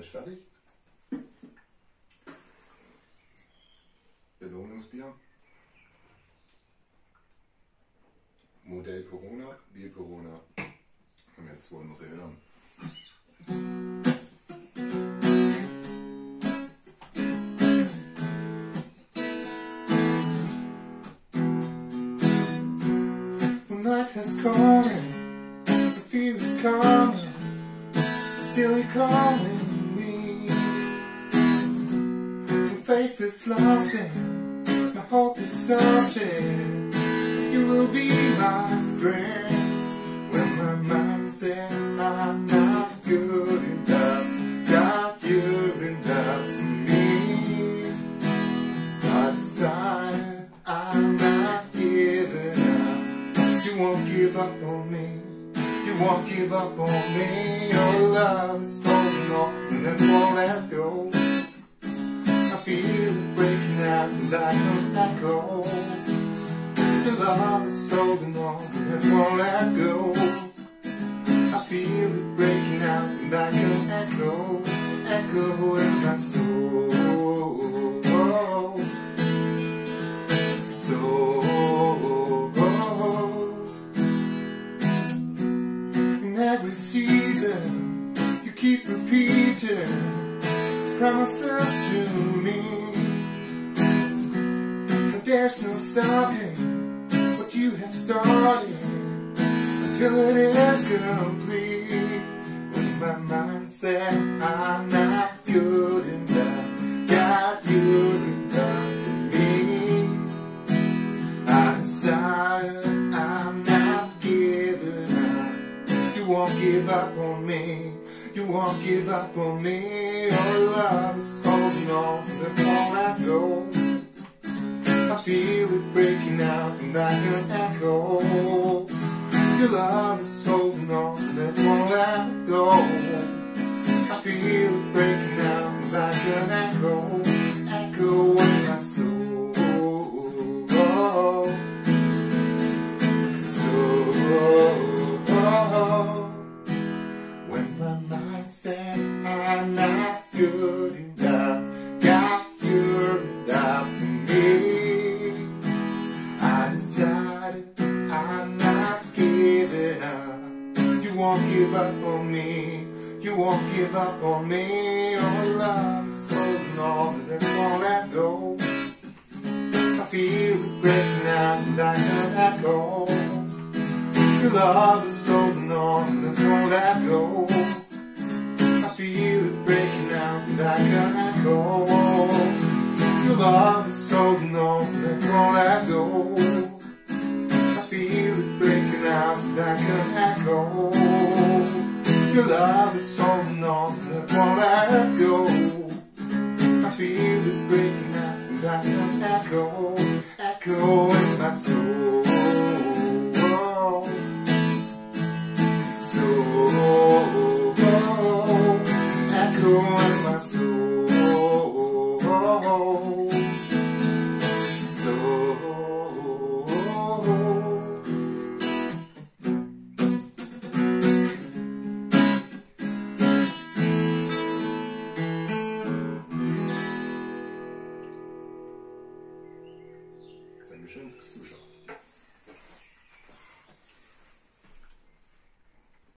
ist fertig. Belohnungsbier. Modell Corona, Bier Corona. Und jetzt wollen wir sie hören. Night has come, the fear is coming, still you're calling me. My faith is lost and my hope exhausted. You will be my strength when my mind said I'm not good enough. God, you're enough for me. I decided I'm not giving up. You won't give up on me. You won't give up on me. Your love is holding on and it won't let go. I feel it breaking out like an echo. Your love is holding on and it won't let go. I feel it breaking out like an echo, echo in my soul. In every season you keep repeating promises to me. But there's no stopping what you have started until it is complete. When my mind said I'm not good enough, God, you're enough for me. I decided I'm not giving up. You won't give up on me. You won't give up on me. Your love is holding on, it won't let go. I feel it breaking out like an echo. Your love is holding on, it won't let go. I feel it breaking out like an echo, echo in my soul. When my mind said I'm not good enough, God, you're enough for me. I decided I'm not giving up. You won't give up on me. You won't give up on me. Your love is holding on and it won't let go. I feel it breaking out like an echo. Your love is holding on and it won't let go. I feel it breaking out like an echo. Your love is holding on and it won't let go. I feel it breaking out like an echo. Your love is holding on and it won't let go. I feel it breaking out like an echo, echo in my soul.